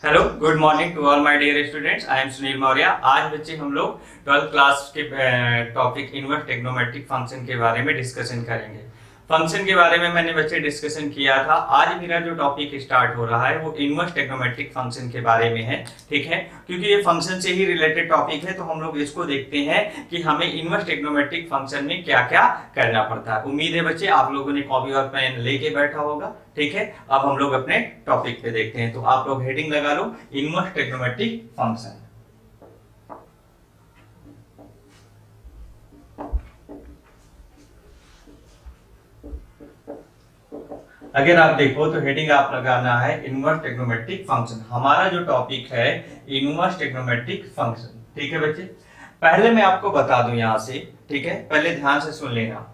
Hello, good morning to all my dear students. I am Sunil Maurya. आज बच्चे हम लोग 12th क्लास के टॉपिक इनवर्स ट्रिग्नोमेट्रिक फंक्शन के बारे में डिस्कशन करेंगे। फंक्शन के बारे में मैंने बच्चे डिस्कशन किया था। आज मेरा जो टॉपिक स्टार्ट हो रहा है वो इनवर्स ट्रिग्नोमेट्रिक फंक्शन के बारे में है। ठीक है, क्योंकि ये फंक्शन से ही रिलेटेड टॉपिक है तो हम लोग इसको देखते हैं कि हमें इनवर्स ट्रिग्नोमेट्रिक फंक्शन में क्या क्या करना पड़ता है। उम्मीद है बच्चे आप लोगों ने कॉपी और पेन लेके बैठा होगा। ठीक है, अब हम लोग अपने टॉपिक पे देखते हैं। तो आप लोग हेडिंग लगा लो, इनवर्स ट्रिग्नोमेट्रिक फंक्शन। अगर आप देखो तो हेडिंग आप लगाना है इनवर्स ट्रिग्नोमेट्रिक फंक्शन। हमारा जो टॉपिक है इनवर्स ट्रिग्नोमेट्रिक फंक्शन। ठीक है बच्चे, पहले मैं आपको बता दूं यहां से। ठीक है, पहले ध्यान से सुन लेना।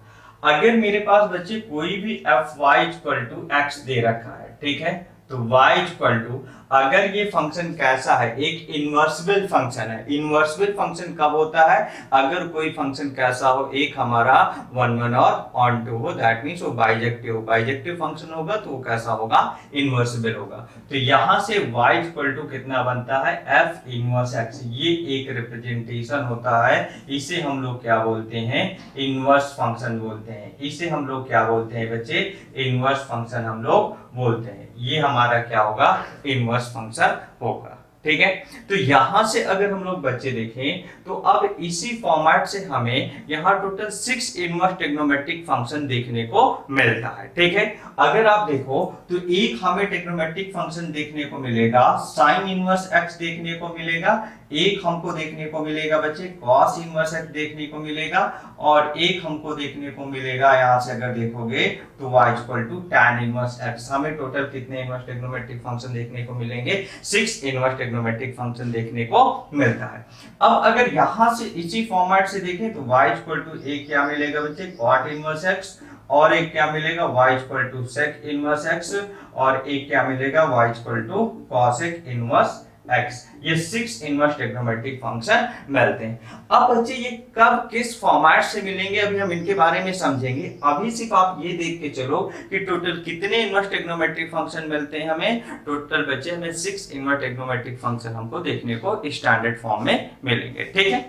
अगर मेरे पास बच्चे कोई भी F Y equal to X दे रखा है, ठीक है, तो y इक्वल टू, अगर ये फंक्शन कैसा है, एक इनवर्सिबल फंक्शन है। इनवर्सिबल फंक्शन कब होता है? अगर कोई फंक्शन कैसा हो, एक हमारा 1 1 और ऑन टू हो, दैट मींस वो बाइजेक्टिव। बाइजेक्टिव फंक्शन होगा तो वो कैसा होगा? इनवर्सिबल होगा। तो यहां से y इक्वल टू कितना बनता है? f inverse x। ये एक रिप्रेजेंटेशन होता है। इसे हम लोग क्या बोलते हैं? इनवर्स फंक्शन बोलते हैं। इसे हम लोग क्या बोलते हैं बच्चे? इनवर्स फंक्शन हम लोग बोलते हैं। ये हमारा क्या होगा? इनवर्स फंक्शन होगा। ठीक है, तो यहां से अगर हम लोग बच्चे देखें तो अब इसी फॉर्मेट से हमें यहां टोटल 6 इनवर्स ट्रिग्नोमेट्रिक फंक्शन देखने को मिलता है। ठीक है, अगर आप देखो तो एक हमें ट्रिग्नोमेट्रिक फंक्शन देखने को मिलेगा, साइन इनवर्स एक्स देखने को मिलेगा, एक हमको देखने को मिलेगा बच्चे कॉस इनवर्स एक्स देखने को मिलेगा, और एक हमको देखने को मिलेगा, यहां से अगर देखोगे तो y equal to tan inverse x। हमें टोटल कितने इनवर्स ट्रिग्नोमेट्रिक फंक्शन देखने को मिलेंगे? 6 इनवर्स ट्रिग्नोमेट्रिक फंक्शन देखने को मिलता है। अब अगर यहां से इसी फॉर्मेट से देखें तो y इक्वल टू एक क्या मिलेगा बच्चे? cot इनवर्स x, और एक क्या मिलेगा? y equal to sec inverse x, और एक क्या मिलेगा? y equal to cosec inverse x। ये 6 इनवर्स ट्रिग्नोमेट्रिक फंक्शन मिलते हैं। अब बच्चे ये कब किस फॉर्मेट से मिलेंगे अभी हम इनके बारे में समझेंगे। अभी सिर्फ आप ये देख के चलो कि टोटल कितने इनवर्स ट्रिग्नोमेट्रिक फंक्शन मिलते हैं हमें। टोटल बच्चे हमें 6 इनवर्स ट्रिग्नोमेट्रिक फंक्शन हमको देखने को स्टैंडर्ड फॉर्म में मिलेंगे। ठीक है,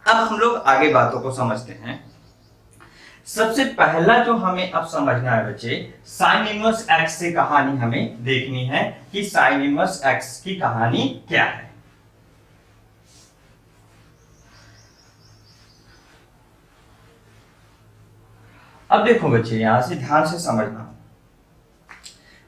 अब हम लोग आगे बातों को समझते हैं। सबसे पहला जो हमें अब समझना है बच्चे, साइन इनवर्स एक्स से कहानी हमें देखनी है कि साइन इनवर्स एक्स की कहानी क्या है। अब देखो बच्चे, यहां से ध्यान से समझना।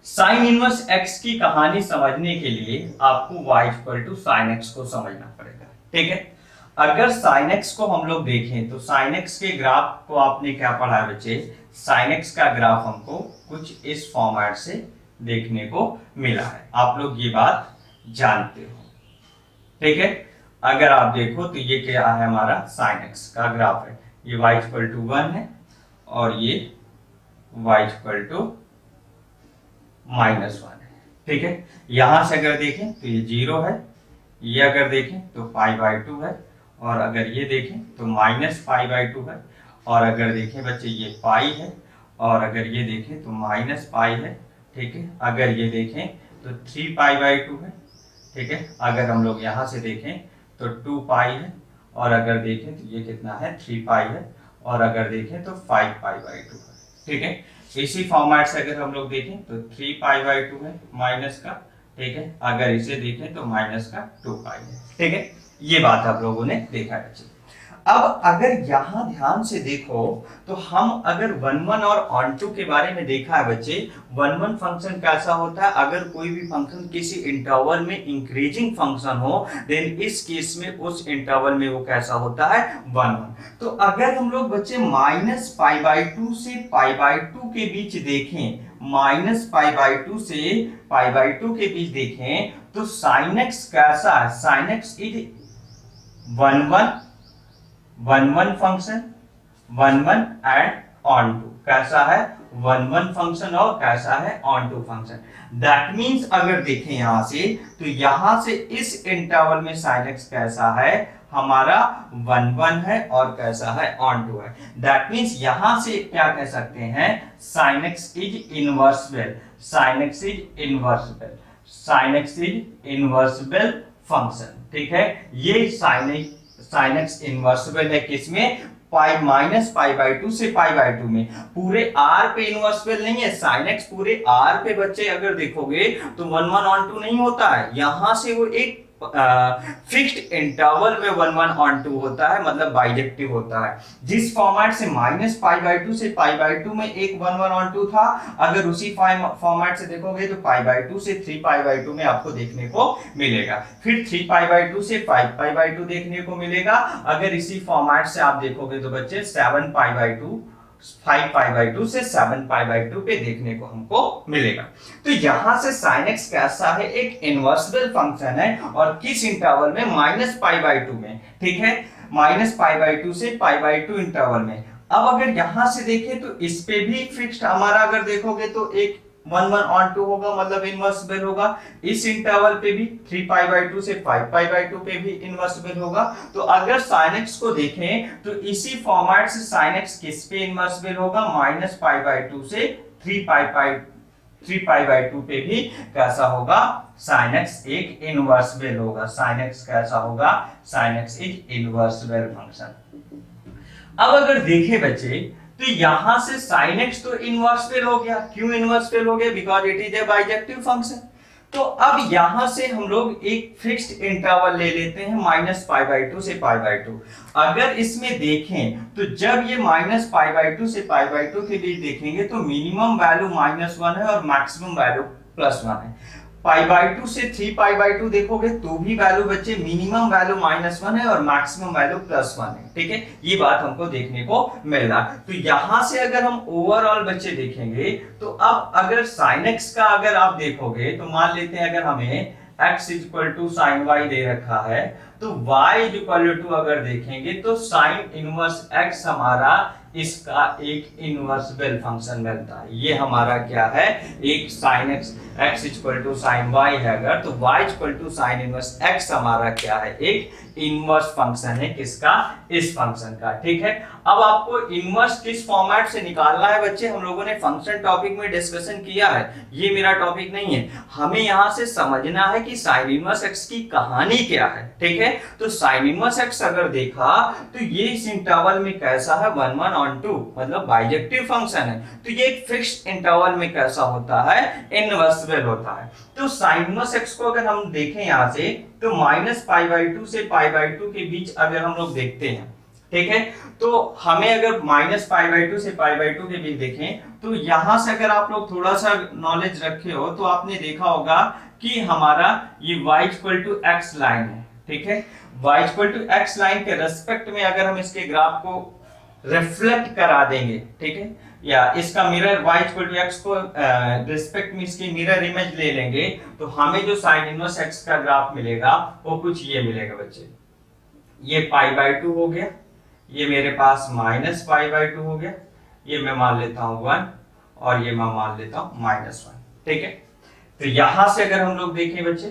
साइन इनवर्स एक्स की कहानी समझने के लिए आपको y equal to sine x को समझना पड़ेगा। ठीक है, अगर sin x को हम लोग देखें तो sin x के ग्राफ को आपने क्या पढ़ा है बच्चे? sin x का ग्राफ हमको कुछ इस फॉर्मेट से देखने को मिला है। आप लोग ये बात जानते हो। ठीक है, अगर आप देखो तो ये क्या है? हमारा sin x का ग्राफ है। ये y इक्वल टू 1 है और ये y इक्वल टू -1 है। ठीक है, यहां से अगर देखें तो ये 0 है, ये अगर देखें तो π/2 है, और अगर ये देखें तो -π/2 है, और अगर देखें बच्चे ये पाई है, और अगर ये देखें तो -पाई है। ठीक है, अगर ये देखें तो 3π/2 है। ठीक है, अगर हम लोग यहाँ से देखें तो 2π है, और अगर देखें तो ये कितना है? 3π है, और अगर देखें तो 5π/2 है। ठीक है, इसी फॉर्मेट से अगर हम लोग देखें तो 3π/2 है माइनस का। ठीक है, अगर इसे देखें तो माइनस का 2π है। ठीक है, ये बात आप लोगों ने देखा है। अब अगर यहां ध्यान से देखो तो हम अगर 1 1 और ऑन टू के बारे में देखा है बच्चे, 1 1 फंक्शन कैसा होता है? अगर कोई भी फंक्शन किसी इंटरवल में इंक्रीजिंग फंक्शन हो, देन इस केस में उस इंटरवल में वो कैसा होता है? 1 1। तो अगर हम लोग बच्चे -π/2 से π/2 के बीच देखें, -π/2 से π/2 के बीच देखें तो sin x कैसा है? sin x is 1 1 function, 1 1 and onto कैसा है? 1 1 फंक्शन, और कैसा है? Onto function. That means अगर देखें यहां से तो यहां से इस इंटरवल में sin x कैसा है? हमारा 1 1 है, और कैसा है? ऑन टू है। दैट मींस यहां से क्या कह सकते हैं? sin x is invertible. sin x is invertible. sin x is invertible function. ठीक है, ये sin x इनवर्सिबल है किसमें, pi minus pi by two से पाई बाई टू में। पूरे r पे इनवर्सिबल नहीं है, sin x पूरे r पे बच्चे अगर देखोगे तो 1 1 on 2 नहीं होता है, यहां से वो एक फिक्स्ड इंटरवल में 1 1 on 2 होता है, मतलब बाइजेक्टिव होता है। जिस फॉर्मेट से माइनस पाई बाई टू से पाई बाई टू में एक 1 1 on 2 था, अगर उसी फॉर्मेट से देखोगे तो पाई बाई टू से 3 पाई बाई टू में आपको देखने को मिलेगा, फिर 3 पाई बाई टू से 5 पाई बाई टू देखने को मिलेगा। अगर इसी फॉर्मेट से आप देखोगे तो बच्चे 7 पाई by to 5 pi by two से 7 पाई बाई टू पे देखने को हमको मिलेगा। तो यहां से sin x कैसा है, एक इनवर्सिबल फंक्शन है, और किस इंटरवल में, माइनस पाई बाई टू में। ठीक है, माइनस पाई बाई टू से पाई बाई टू इंटरवल में। अब अगर यहां से देखें तो इस पे भी फिक्स्ड हमारा अगर देखोगे तो एक 1 1 on 2 होगा, मतलब इनवर्सिबल होगा। इस इंटरवल पे भी 3 पाई बाई टू से 5 पाई बाई टू पे भी इनवर्सिबल होगा। तो अगर sin x को देखें तो इसी फॉर्मेट से sin x किस पे इनवर्सिबल होगा, माइनस पाई बाई टू से 3 पाई बाई टू पे भी कैसा होगा, sin x एक इनवर्सिबल होगा। sin x कैसा होगा, sin x is invertible function. अब अगर देखें बच्चे तो यहां से sin x तो इनवर्सिबल हो गया। क्यों इनवर्सिबल हो गया, because it is a bijective function. तो अब यहां से हम लोग एक फिक्स्ड इंटरवल ले लेते हैं माइनस पाई बाई टू से पाई बाई टू। अगर इसमें देखें तो जब ये माइनस पाई बाई टू से पाई बाई टू के बीच देखेंगे तो मिनिमम वैल्यू -1 है और मैक्सिमम वैल्यू +1 है। पाई बाई टू से 3 पाई बाई टू देखोगे तो भी वैल्यू बच्चे मिनिमम वैल्यू -1 है और मैक्सिमम वैल्यू +1 है। ठीक है, ये बात हमको देखने को मिल रहा। तो यहां से अगर हम ओवरऑल बच्चे देखेंगे तो अब अगर sin x का अगर आप देखोगे तो मान लेते हैं अगर हमें x sin y दे रखा है, तो y अगर देखेंगे तो sin इनवर्स x हमारा इसका एक इनवर्सिबल फंक्शन मिलता है। ये हमारा क्या है, एक sin x sin y है अगर, तो y sin इनवर्स x हमारा क्या है, एक इनवर्स फंक्शन है किसका, इस फंक्शन का। ठीक है, अब आपको इनवर्स किस फॉर्मेट से निकालना है बच्चे, हम लोगों ने फंक्शन टॉपिक में डिस्कशन किया है, ये मेरा टॉपिक नहीं है। हमें यहां से समझना है कि sin इनवर्स x की कहानी क्या है। ठीक है, तो sin इनवर्स x अगर देखा तो ये इस इंटरवल में कैसा है, 1 1 on 2, मतलब बाइजेक्टिव फंक्शन है। तो ये एक फिक्स्ड इंटरवल में कैसा होता है, इनवर्सिबल होता है। तो sin इनवर्स x को अगर हम देखें यहां से तो माइनस पाई बाई टू से पाई बाई टू के बीच अगर हम लोग देखते हैं, ठीक है, तो हमें अगर माइनस पाई बाई टू से पाई बाई टू के बीच देखें तो यहां से अगर आप लोग थोड़ा सा नॉलेज रखे हो तो आपने देखा होगा कि हमारा ये y x लाइन है। ठीक है, y x लाइन के रेस्पेक्ट में अगर हम इसके ग्राफ को रिफ्लेक्ट करा देंगे, ठीक है, या इसका मिरर y x को रिस्पेक्ट में इसकी मिरर इमेज ले लेंगे तो हमें जो sin इनवर्स x का ग्राफ मिलेगा वो कुछ ये मिलेगा बच्चे। ये पाई बाई टू हो गया, ये मेरे पास माइनस पाई बाई टू हो गया, ये मैं मान लेता हूं 1 और ये मैं मान लेता हूं -1। ठीक है, तो यहां से अगर हम लोग देखें बच्चे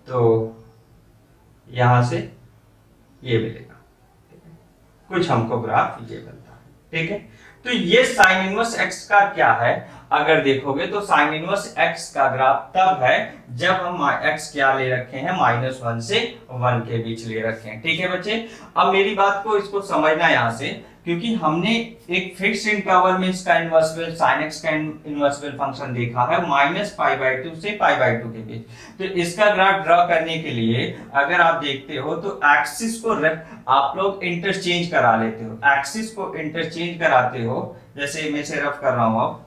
तो यहां से ये मिलेगा, कुछ हमको ग्राफ ये बनता है। ठीक है, तो ये sin इनवर्स x का क्या है, अगर देखोगे तो sin इनवर्स x का ग्राफ तब है जब हम x क्या ले रखे हैं, -1 से 1 के बीच ले रखे हैं। ठीक है बच्चे, अब मेरी बात को इसको समझना यहां से, क्योंकि हमने एक फिक्स इंटरवल में इसका इनवर्सिबल sin x का इनवर्सिबल फंक्शन देखा है माइनस पाई बाई टू से पाई बाई टू के बीच। तो इसका ग्राफ ड्रॉ करने के लिए अगर आप देखते हो तो एक्सिस को आप लोग इंटरचेंज करा लेते हो, एक्सिस को इंटरचेंज कराते हो, जैसे मैं इसे रफ कर रहा हूं। अब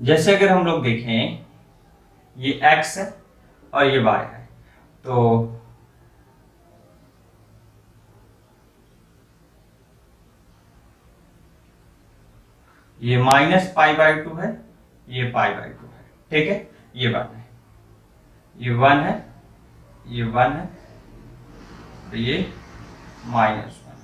जैसे अगर हम लोग देखें ये x है और ये y है, तो ये माइनस पाई बाई टू है, ये पाई बाई टू है। ठीक है, ये बात है, ये 1 है, ये 1 है, तो ये -1 है।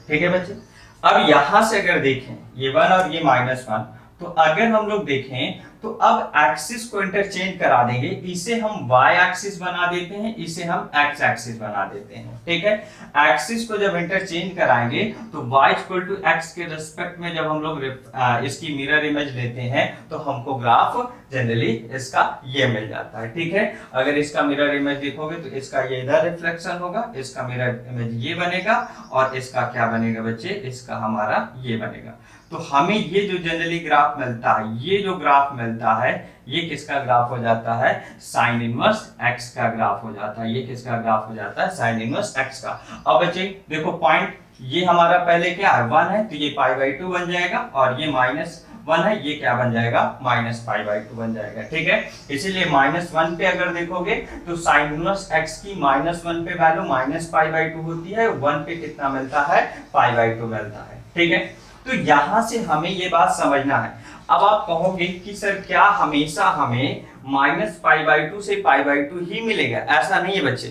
ठीक है बच्चे, अब यहां से अगर देखें ये 1 और ये -1, तो अगर हम लोग देखें तो अब एक्सिस को इंटरचेंज करा देंगे, इसे हम वाई एक्सिस बना देते हैं, इसे हम एक्स एक्सिस बना देते हैं। ठीक है, एक्सिस को जब इंटरचेंज कराएंगे तो y इक्वल टू एक्स के रिस्पेक्ट में जब हम लोग इसकी मिरर इमेज लेते हैं तो हमको ग्राफ जनरली इसका ये मिल जाता है। ठीक है, अगर इसका मिरर इमेज देखोगे तो इसका ये इधर रिफ्लेक्शन होगा, इसका मिरर इमेज ये बनेगा और इसका क्या बनेगा बच्चे, इसका हमारा ये बनेगा। तो हमें ये जो जनरली ग्राफ मिलता है, ये जो ग्राफ मिलता है ये किसका ग्राफ हो जाता है, साइन इनवर्स एक्स का ग्राफ हो जाता है। ये किसका ग्राफ हो जाता है, साइन इनवर्स एक्स का। अब बच्चे देखो पॉइंट ये हमारा पहले क्या है 1 है, तो ये π/2 बन जाएगा और ये -1 है, ये क्या बन जाएगा -π/2 बन जाएगा। ठीक है, इसीलिए -1 पे अगर देखोगे तो साइन इनवर्स x की -1 पे वैल्यू -π/2 होती है, 1 पे कितना मिलता है, π/2 मिलता है। ठीक है, तो यहां से हमें ये बात समझना है। अब आप कहोगे कि सर क्या हमेशा हमें -π/2 से π/2 ही मिलेगा, ऐसा नहीं है बच्चे।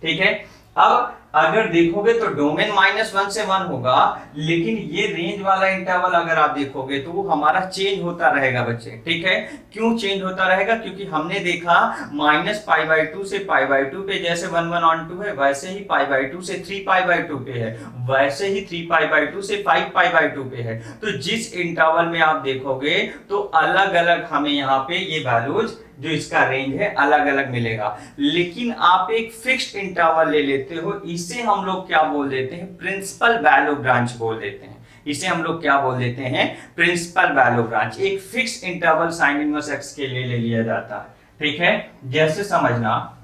ठीक है, अब अगर देखोगे तो डोमेन -1 से 1 होगा, लेकिन ये रेंज वाला इंटरवल अगर आप देखोगे तो वो हमारा चेंज होता रहेगा बच्चे। ठीक है, क्यों चेंज होता रहेगा, क्योंकि हमने देखा -π/2 से π/2 पे जैसे 1 1 on 2 है, वैसे ही π/2 से 3π/2 पे है, वैसे ही 3π/2 से 5π/2 पे है। तो जिस इंटरवल में आप देखोगे तो अलग अलग हमें यहाँ पे ये वैल्यूज जो इसका रेंज है अलग अलग मिलेगा। लेकिन आप एक फिक्स्ड इंटरवल ले लेते हो, इसे हम लोग क्या बोल देते हैं, प्रिंसिपल वैल्यू ब्रांच बोल देते हैं। इसे हम लोग क्या बोल देते हैं, प्रिंसिपल वैल्यू ब्रांच। एक fixed interval sine inverse x के लिए ले लिया जाता है। ठीक है, जैसे समझना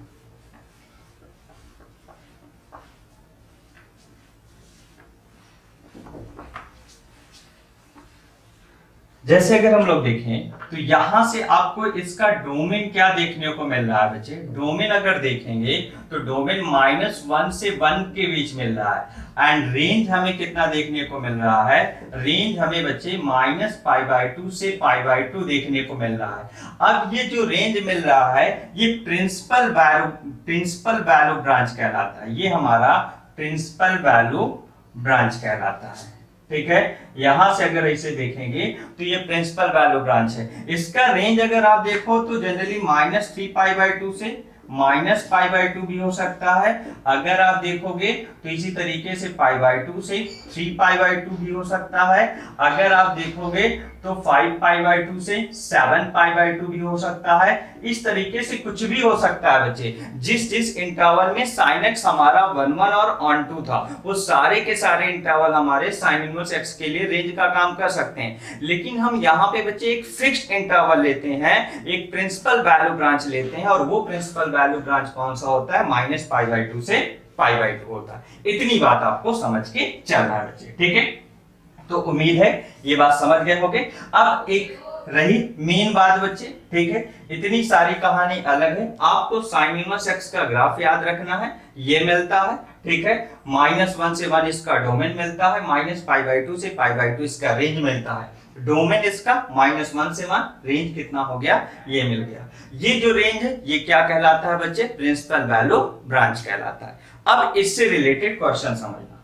जैसे अगर हम लोग देखें तो यहां से आपको इसका डोमेन क्या देखने को मिल रहा है बच्चे, डोमेन अगर देखेंगे तो डोमेन -1 से 1 के बीच मिल रहा है एंड रेंज हमें कितना देखने को मिल रहा है, रेंज हमें बच्चे -π/2 से π/2 देखने को मिल रहा है। अब ये जो रेंज मिल रहा है ये प्रिंसिपल वैल्यू ब्रांच कहलाता है, ये हमारा प्रिंसिपल वैल्यू ब्रांच कहलाता है। ठीक है, यहां से अगर इसे देखेंगे तो ये प्रिंसिपल वैल्यू ब्रांच है। इसका रेंज अगर आप देखो तो जनरली -3π/2 से -π/2 भी हो सकता है। अगर आप देखोगे तो इसी तरीके से π/2 से 3π/2 भी हो सकता है। अगर आप देखोगे तो 5π/2 से 7π/2 भी हो सकता है। इस तरीके से कुछ भी हो सकता है बच्चे। जिस जिस इंटरवल में sin x हमारा 1 1 और on 2 था, वो सारे के सारे इंटरवल हमारे sin इनवर्स x के लिए रेंज का काम कर सकते हैं। लेकिन हम यहाँ पे बच्चे एक फिक्स्ड इंटरवल लेते हैं, एक प्रिंसिपल वैल्यू ब्रांच लेते हैं, और वो प्रिंसिपल वैल्यू ब्रांच कौन सा होता है, -π/2 से π/2 होता है। इतनी बात आपको समझ के चलना है बच्चे। ठीक है, तो उम्मीद है ये बात समझ गए होंगे। अब एक रही मेन बात बच्चे। ठीक है, इतनी सारी कहानी अलग है, आपको साइन इनवर्स एक्स का ग्राफ याद रखना है, ये मिलता है। ठीक है, -1 से 1 इसका डोमेन मिलता है, -π/2 से π/2 इसका रेंज मिलता है। डोमेन इसका -1 से 1, रेंज कितना हो गया, ये मिल गया। ये जो रेंज है ये क्या कहलाता है बच्चे, प्रिंसिपल वैल्यू ब्रांच कहलाता है। अब इससे रिलेटेड क्वेश्चन समझना।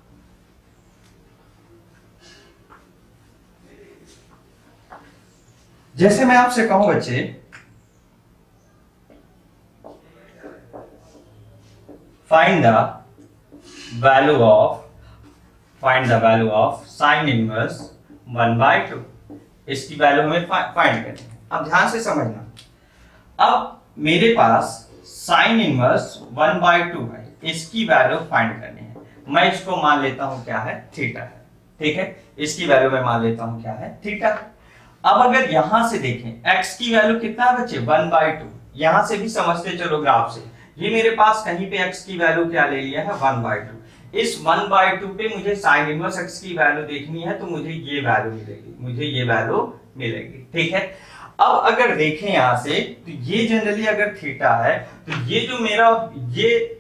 जैसे मैं आपसे कहूं बच्चे, find the value of sine inverse 1/2। इसकी वैल्यू हमें फाइंड करनी है। अब ध्यान से समझना, अब मेरे पास साइन इनवर्स 1/2 है, इसकी वैल्यू फाइंड करनी है। मैं इसको मान लेता हूं क्या है, थीटा है। ठीक है, इसकी वैल्यू मैं मान लेता हूं क्या है, थीटा है। अब अगर यहां से देखें x की वैल्यू कितना है बच्चे, 1/2। यहां से भी समझते चलो ग्राफ से, ये मेरे पास कहीं पे x की वैल्यू क्या ले लिया है, 1/2। इस 1/2 पे मुझे साइन इनवर्स x की वैल्यू देखनी है, तो मुझे ये वैल्यू मिलेगी। ठीक है, अब अगर देखें यहां से तो ये जनरली अगर थीटा है तो ये जो मेरा ये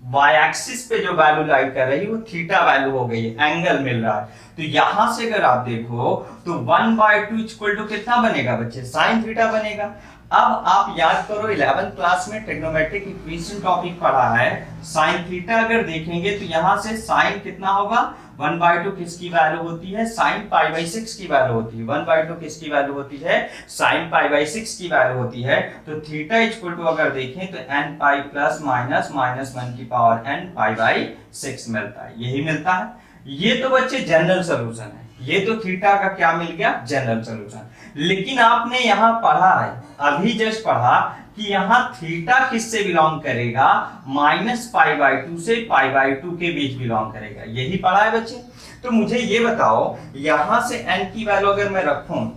y एक्सिस पे जो वैल्यू लाइट कर रही है वो थीटा वैल्यू हो गई है, एंगल मिल रहा है। तो यहां से अगर आप देखो तो 1/2 इक्वल टू कितना बनेगा बच्चे, साइन थीटा बनेगा। अब आप याद करो 11th क्लास में ट्रिग्नोमेट्रिक इक्वेशन टॉपिक पढ़ा है, साइन थीटा अगर देखेंगे तो यहां से साइन कितना होगा 1/2 किसकी वैल्यू होती है, sin π/6 की वैल्यू होती है। 1/2 किसकी वैल्यू होती है, sin π/6 की वैल्यू होती है। तो थीटा इक्वल टू अगर देखें तो n pi plus minus minus 1 की पावर n π/6 मिलता है, यही मिलता है। ये तो बच्चे जनरल सॉल्यूशन है, ये तो थीटा का क्या मिल गया, जनरल सॉल्यूशन। लेकिन आपने यहाँ पढ़ा है, अभी जस्ट पढ़ा कि यहाँ थीटा किससे बिलोंग करेगा, -π/2 से π/2 के बीच बिलोंग करेगा, यही पढ़ा है बच्चे। तो मुझे ये बताओ, यहां से n की वैल्यू अगर मैं रखूं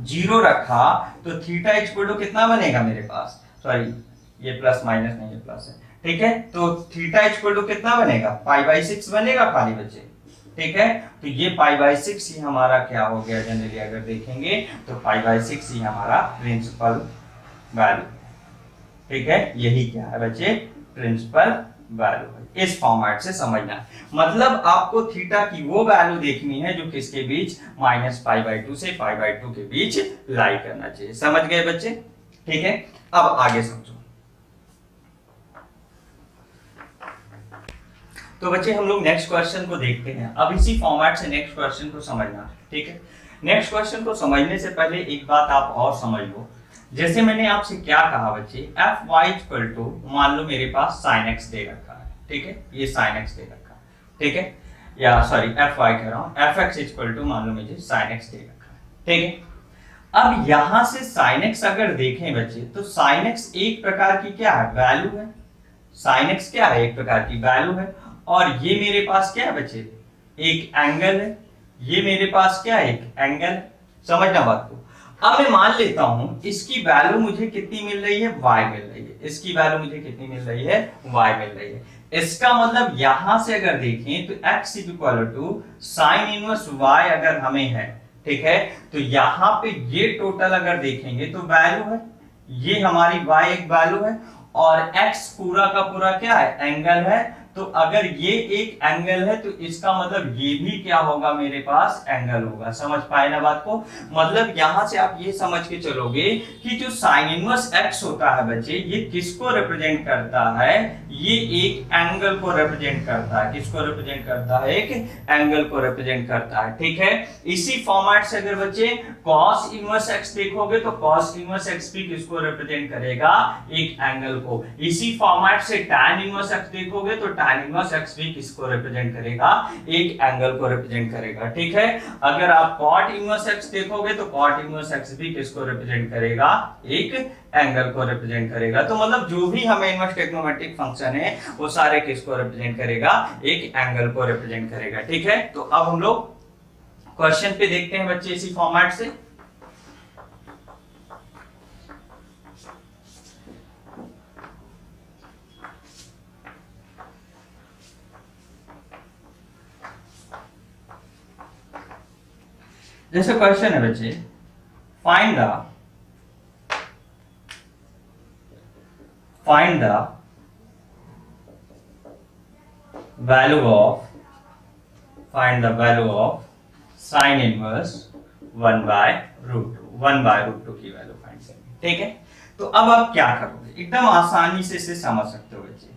0 रखा तो थीटा इक्वल टू कितना बनेगा मेरे पास, सॉरी ये प्लस माइनस नहीं है, प्लस है, ठीक है। तो थीटा इक्वल टू कितना बनेगा, π/6 बनेगा खाली बच्चे, ठीक है। तो ये π/6 ही हमारा क्या हो गया, जनरली अगर देखेंगे तो π/6 ही हमारा प्रिंसिपल वैल्यू, ठीक है। यही क्या है बच्चे, प्रिंसिपल वैल्यू है। इस फॉर्मेट से समझना, मतलब आपको थीटा की वो वैल्यू देखनी है जो किसके बीच, -π/2 से π/2 के बीच लाई करना चाहिए। समझ गए बच्चे, ठीक है। अब आगे समझो। तो बच्चे हम लोग नेक्स्ट क्वेश्चन को देखते हैं। अब इसी फॉर्मेट से नेक्स्ट क्वेश्चन को समझना, ठीक है। नेक्स्ट क्वेश्चन को समझने से पहले एक बात आप और समझ लो। जैसे मैंने आपसे क्या कहा बच्चे, fy इक्वल टू, मान लो मेरे पास sin x दे रखा है, ठीक है, ये sin x दे रखा है, ठीक है, या सॉरी fy कह रहा हूं, fx इक्वल टू मान लो मुझे sin x दे रखा है, ठीक है। अब यहां से sin x अगर देखें बच्चे, तो sin x एक प्रकार की क्या है, वैल्यू है। sin x क्या है, एक प्रकार की वैल्यू है। और ये मेरे पास क्या है बच्चे, एक एंगल है। ये मेरे पास क्या है, एक एंगल है। समझना बात को। अब मैं मान लेता हूं इसकी वैल्यू मुझे कितनी मिल रही है, y मिल रही है। इसकी वैल्यू मुझे कितनी मिल रही है, y मिल रही है। इसका मतलब यहां से अगर देखें तो x equal to sine inverse y अगर हमें है, ठीक है, तो यहां पे ये टोटल अगर देखेंगे तो वैल्यू है, ये हमारी y एक वैल्यू है, और x पूरा का पूरा क्या है, एंगल है। तो अगर ये एक एंगल है तो इसका मतलब ये भी क्या होगा, मेरे पास एंगल होगा। समझ पाए ना बात को। मतलब यहां से आप ये समझ के चलोगे कि जो साइन इनवर्स x होता है बच्चे, ये किसको रिप्रेजेंट करता है, ये एक एंगल को रिप्रेजेंट करता है। किसको रिप्रेजेंट करता है, एक एंगल को रिप्रेजेंट करता है, ठीक है। इसी फॉर्मेट से अगर बच्चे cos इनवर्स x देखोगे तो cos इनवर्स x भी किसको रिप्रेजेंट करेगा, एक एंगल को। इसी फॉर्मेट से tan इनवर्स x देखोगे तो tan इनवर्स x भी किसको रिप्रेजेंट करेगा, एक एंगल को रिप्रेजेंट करेगा, ठीक है। अगर आप cot इनवर्स x देखोगे तो cot इनवर्स x भी किसको रिप्रेजेंट करेगा, एक एंगल को रिप्रेजेंट करेगा। तो मतलब जो भी हमें इनवर्स ट्रिग्नोमेट्रिक फंक्शन है वो सारे किसको रिप्रेजेंट करेगा, एक एंगल को रिप्रेजेंट करेगा, ठीक है। तो अब हम लोग क्वेश्चन पे देखते हैं बच्चे इसी फॉर्मेट से। जैसे क्वेश्चन है बच्चे, find the value of sine inverse 1/√2 की वैल्यू फाइंड करनी, ठीक है। तो अब आप क्या करोगे, एकदम आसानी से इसे समझ सकते हो बच्चे।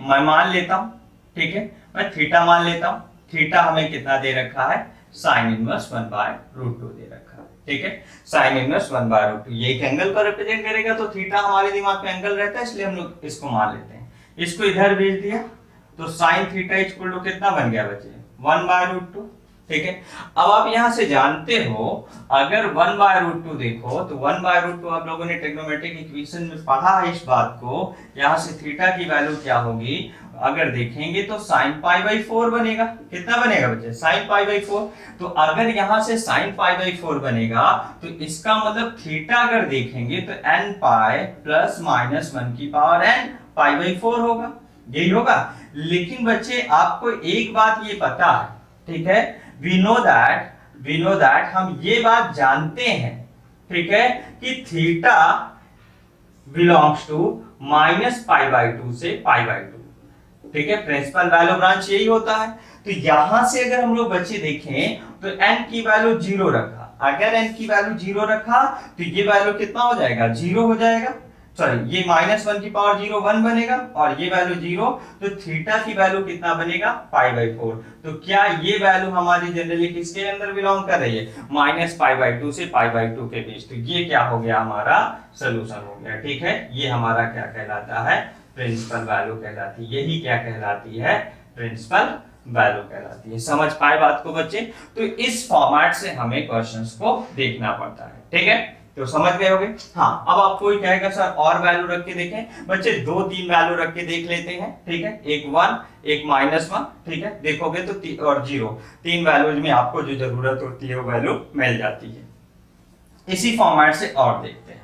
मैं मान लेता हूं, ठीक है, मैं थीटा मान लेता हूं। थीटा हमें कितना दे रखा है, साइन इनवर्स 1/√2 दे रखा है, ठीक है। साइन इनवर्स 1/√2 ये एक एंगल को रिप्रेजेंट करेगा, तो थीटा हमारे दिमाग में एंगल रहता है, इसलिए हम लोग इसको मान लेते हैं। इसको इधर भेज दिया तो साइन थीटा इक्वल टू कितना बन गया बच्चे, 1/√2, ठीक है। अब आप यहां से जानते हो, अगर 1/√2 देखो तो 1/√2 आप लोगों ने ट्रिग्नोमेट्रिक इक्वेशन में पढ़ा है इस बात को। यहां से थीटा की वैल्यू क्या होगी, अगर देखेंगे तो sin π/4 बनेगा। कितना बनेगा बच्चे, sin π/4। तो अगर यहां से sin π/4 बनेगा तो इसका मतलब थीटा अगर देखेंगे तो n पाई प्लस माइनस 1 की पावर n π/4 होगा, यही होगा। लेकिन बच्चे आपको एक बात ये पता है, ठीक है, we know that हम ये बात जानते हैं, ठीक है, कि थीटा बिलोंग्स टू -π/2 से π/2, ठीक है। प्रिंसिपल वैल्यू ब्रांच यही होता है। तो यहां से अगर हम लोग बच्चे देखें तो n की वैल्यू 0 रखा। अगर n की वैल्यू 0 रखा तो ये वैल्यू कितना हो जाएगा, 0 हो जाएगा, सॉरी ये -1 की पावर 0 1 बनेगा और ये वैल्यू 0, तो थीटा की वैल्यू कितना बनेगा π/4। तो क्या ये वैल्यू हमारी जनरली किसके अंदर बिलोंग कर रही है, -π/2 से π/2 के बीच। तो ये क्या हो गया, हमारा सोल्यूशन हो गया। ठीक है, ये हमारा क्या कहलाता है, प्रिंसिपल वैल्यू कहलाती है। यही क्या कहलाती है, प्रिंसिपल वैल्यू कहलाती है। समझ पाए बात को बच्चे? तो इस फॉर्मेट से हमें क्वेश्चंस को देखना पड़ता है। ठीक है, तो समझ गए होगे। हाँ, अब आप कोई कहेगा सर और वैल्यू रख के देखें। बच्चे 2-3 वैल्यू रख के देख लेते हैं। ठीक है, एक 1 एक -1। ठीक है, देखोगे तो और 0, 3 वैल्यूज में आपको जो जरूरत होती है वो वैल्यू मिल जाती है। इसी फॉर्मेट से और देखते हैं।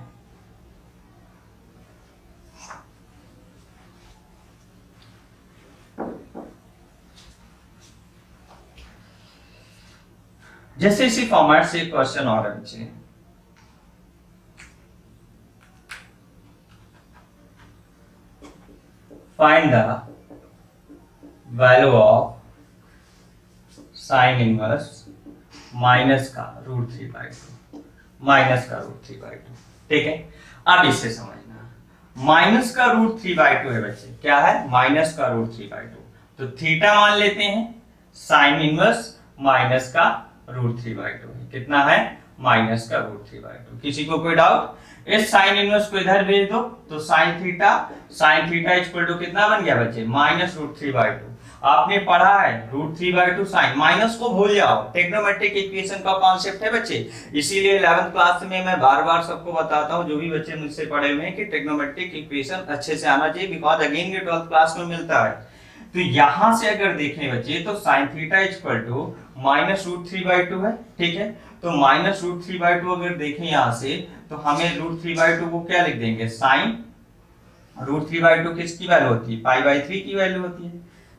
जैसे इसी फॉर्मेट से क्वेश्चन और है बच्चे, find the value of sine inverse minus का √3/2, माइनस का √3/2। ठीक है, अब इससे समझना, माइनस का √3/2 है बच्चे, क्या है, माइनस का √3/2। तो थीटा मान लेते हैं, साइन इनवर्स माइनस का √3/2 है। कितना है, माइनस का √3/2। किसी को कोई डाउट? इस साइन इनवर्स को इधर भेज दो तो साइन थीटा इक्वल टू कितना बन गया बच्चे, -√3/2। आपने पढ़ा है √3/2 साइन, माइनस को भूल जाओ, ट्रिग्नोमेट्रिक इक्वेशन का कॉन्सेप्ट है बच्चे। इसीलिए 11th क्लास में मैं बार बार सबको बताता हूं, जो भी बच्चे मुझसे पढ़े हुए हैं, कि ट्रिग्नोमेट्रिक इक्वेशन अच्छे से आना चाहिए, बिकॉज अगेन ये 12th क्लास में मिलता है। तो यहां से अगर देखें बच्चे तो साइन थीटा इक्वल टू -√3/2 है। ठीक है, तो -√3/2 अगर देखें यहां से, तो हमें √3/2 को क्या लिख देंगे, साइन √3/2 किसकी वैल्यू होती है, π/3 की वैल्यू होती है,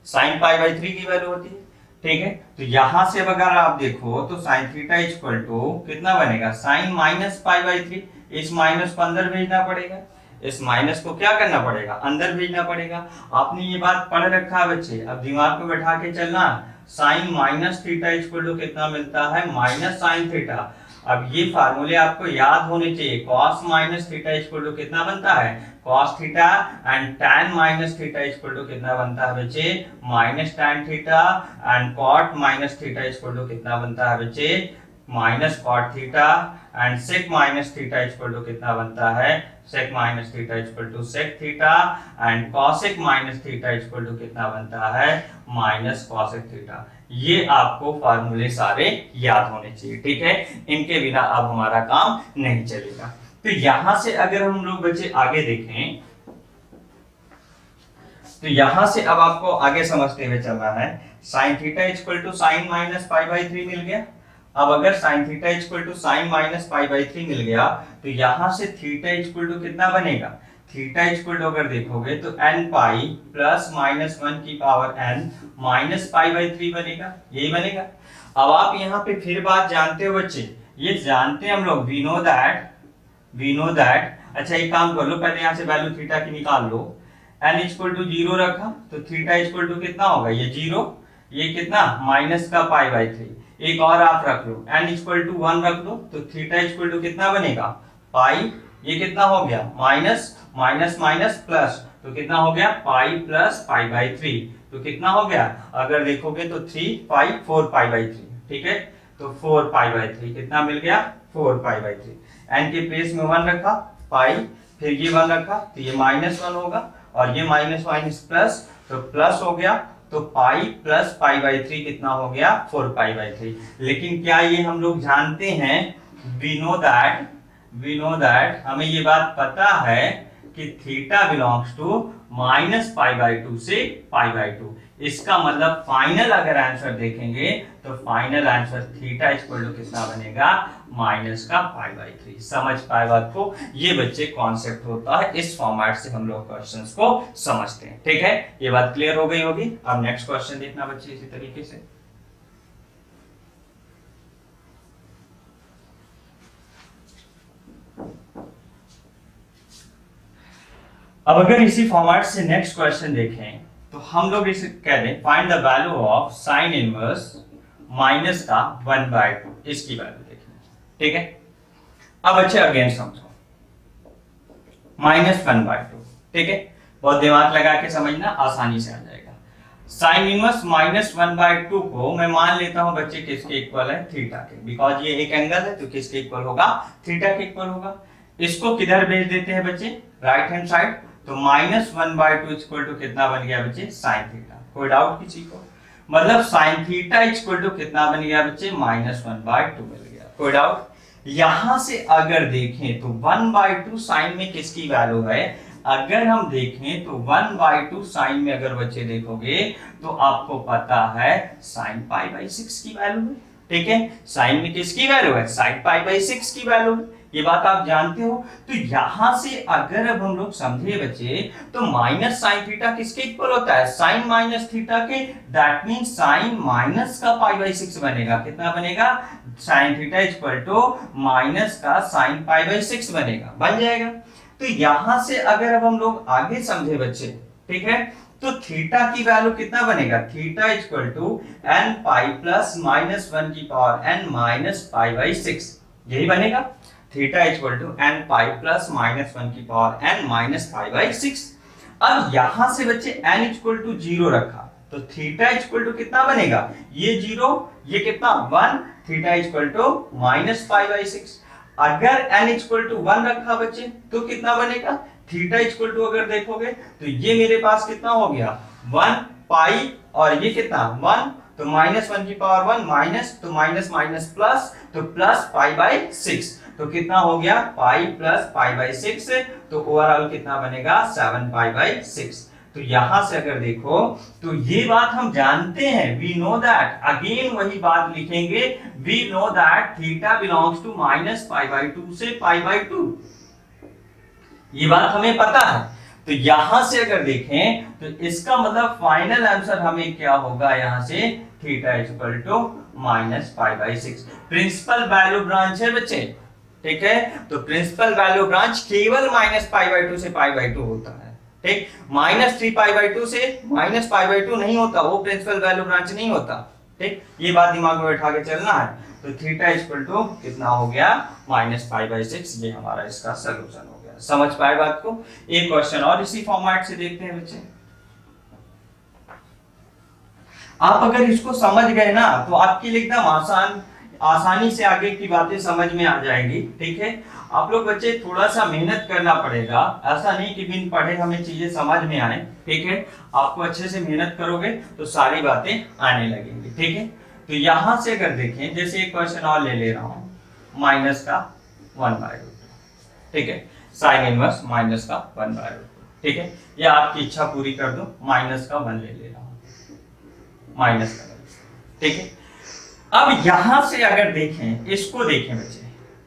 साइन π/3 की वैल्यू होती है। ठीक है, तो यहां से अगर आप देखो तो साइन थीटा इक्वल टू कितना बनेगा, साइन -π/3। इस माइनस को अंदर भेजना पड़ेगा, इस माइनस को क्या करना पड़ेगा, अंदर भेजना पड़ेगा। आपने ये बात पढ़ रखा है बच्चे, अब दिमाग को बैठा के चलना। साइन -थीटा इक्वल टू कितना मिलता है, -sin थीटा। अब ये फार्मूले आपको याद होने चाहिए। cos -थीटा इक्वल टू कितना बनता है, cos theta, and tan -theta equal to कितना बनता है बच्चे, -tan theta, and cot -theta equal to कितना बनता है बच्चे, -cot theta, and sec -theta equal to कितना बनता है, sec -theta equal to sec theta, and cosec -theta equal to कितना बनता है, -cosec थीटा। ये आपको फार्मूले सारे याद होने चाहिए। ठीक है, इनके बिना अब हमारा काम नहीं चलेगा। तो यहां से अगर हम लोग बच्चे आगे देखें, तो यहां से अब आपको आगे समझते हुए चलना है। Sine theta equal to sine -π/3 मिल गया। अब अगर sine theta equal to sine -π/3 मिल गया, तो यहां से थीटा इक्वल टू कितना बनेगा, थीटा इक्वल टू अगर देखोगे तो n प्लस -1 की पावर n -π/3 बनेगा, यही बनेगा। अब आप यहाँ पे फिर बात जानते हो बच्चे, ये जानते हैं हम लोग, वी नो दैट। अच्छा एक काम कर लो, पहले यहाँ से वैल्यू थीटा की निकाल लो। n इक्वल टू 0 रखा तो थीटा इक्वल टू कितना होगा, ये 0, ये कितना, माइनस का π/3। एक और आप रख लो, n इक्वल टू 1 रख लो तो थीटा इक्वल टू कितना बनेगा, पाई, ये कितना हो गया, माइनस माइनस प्लस, तो कितना हो गया, पाई प्लस π/3। तो कितना हो गया, अगर देखोगे तो 4 π/3। ठीक है, तो 4 π/3 कितना मिल गया, 4 π/3। n के प्लेस में 1 रखा, पाई, फिर ये 1 रखा तो ये -1 होगा, और ये माइनस प्लस, तो प्लस हो गया, तो पाई प्लस π/3 कितना हो गया, 4 π/3। लेकिन क्या ये हम लोग जानते हैं, वी नो दैट, हमें ये बात पता है कि थीटा बिलोंग्स टू -π/2 से π/2। इसका मतलब फाइनल अगर आंसर देखेंगे तो final answer theta equal to कितना बनेगा, -π/3। समझ पाए बात को? ये बच्चे कॉन्सेप्ट होता है, इस फॉर्मेट से हम लोग क्वेश्चंस को समझते हैं। ठीक है, ये बात क्लियर हो गई होगी। अब नेक्स्ट क्वेश्चन देखना बच्चे इसी तरीके से। अब अगर इसी फॉर्मेट से नेक्स्ट क्वेश्चन देखें तो हम लोग इसे कह दें, find the value of sine inverse minus का 1/2, इसकी वैल्यू देखें। ठीक है, अब अच्छे अगेन समझो, -1/2। ठीक है, बहुत दिमाग लगा के समझना, आसानी से आ जाएगा। साइन इनवर्स -1/2 को मैं मान लेता हूं बच्चे किसके इक्वल है, थीटा के, बिकॉज ये एक एंगल है तो किसके इक्वल होगा, थीटा के इक्वल होगा। इसको किधर भेज देते हैं बच्चे, राइट हैंड साइड, तो -1/2 इक्वल टू कितना बन गया बच्चे, साइन थीटा। कोई डाउट किसी को, मतलब साइन थीटा इक्वल टू कितना बन गया बच्चे, -1/2 मिल गया। कोई डाउट। यहां से अगर देखें तो 1/2 साइन में किसकी वैल्यू है, अगर हम देखें तो 1/2 साइन में अगर बच्चे देखोगे तो आपको पता है साइन π/6 की वैल्यू है। ठीक है, साइन में किसकी वैल्यू है, साइन π/6 की वैल्यू है, ये बात आप जानते हो। तो यहां से अगर अब हम लोग समझे बच्चे तो माइनस साइन थीटा किसके इक्वल होता है, साइन माइनस थीटा के, दैट मीन साइन माइनस का π/6 बनेगा। कितना बनेगा, sine theta equal to minus का साइन π/6 बनेगा, बन जाएगा। तो यहां से अगर अब हम लोग आगे समझे बच्चे, ठीक है, तो थीटा की वैल्यू कितना बनेगा, theta equal to n pi plus -1 की पावर n माइनस π/6, यही बनेगा। Theta equal to n pi plus -1 की पावर n माइनस π/6। अब यहां से बच्चे n इक्वल टू 0 रखा तो थीटा इक्वल टू कितना बनेगा, ये 0, ये कितना 1, थीटा इक्वल टू माइनस π/6। अगर n इक्वल टू 1 रखा बच्चे तो कितना बनेगा, थीटा इक्वल टू अगर देखोगे तो ये मेरे पास कितना हो गया 1 पाई, और ये कितना 1, तो -1 की पावर 1 माइनस, तो माइनस माइनस प्लस, तो प्लस π/6, तो कितना हो गया पाई प्लस π/6, तो ओवरऑल कितना बनेगा 7 π/6। तो यहां से अगर देखो तो ये बात हम जानते हैं, वी नो दैट, अगेन वही बात लिखेंगे, we know that theta belongs to -π/2 से π/2, ये बात हमें पता है। तो यहां से अगर देखें तो इसका मतलब फाइनल आंसर हमें क्या होगा, यहां से theta equal to -π/6। Principal value branch है बच्चे, ठीक है, तो प्रिंसिपल वैल्यू ब्रांच केवल -π/2 से π/2 होता है। ठीक, -3π/2 से -π/2 नहीं होता, वो प्रिंसिपल वैल्यू ब्रांच नहीं होता। ठीक, ये बात दिमाग में बैठा के चलना है। तो थीटा इक्वल टू कितना हो गया -π/6, ये हमारा इसका सलूशन हो गया। समझ पाए बात को। एक क्वेश्चन और इसी फॉर्मेट से देखते हैं बच्चे। आप अगर इसको समझ गए ना तो आपके लिए एकदम आसानी से आगे की बातें समझ में आ जाएंगी। ठीक है, आप लोग बच्चे थोड़ा सा मेहनत करना पड़ेगा, ऐसा नहीं कि बिन पढ़े हमें चीजें समझ में आए। ठीक है, आपको अच्छे से मेहनत करोगे तो सारी बातें आने लगेंगी। ठीक है, तो यहां से अगर देखें, जैसे एक क्वेश्चन और ले रहा हूं, माइनस का 1/2, ठीक है, साइन इनवर्स माइनस का 1/2, ठीक है, ये आपकी इच्छा पूरी कर दो, माइनस का 1 ले रहा हूं, माइनस का 1, ठीक है। अब यहां से अगर देखें, इसको देखें बच्चे,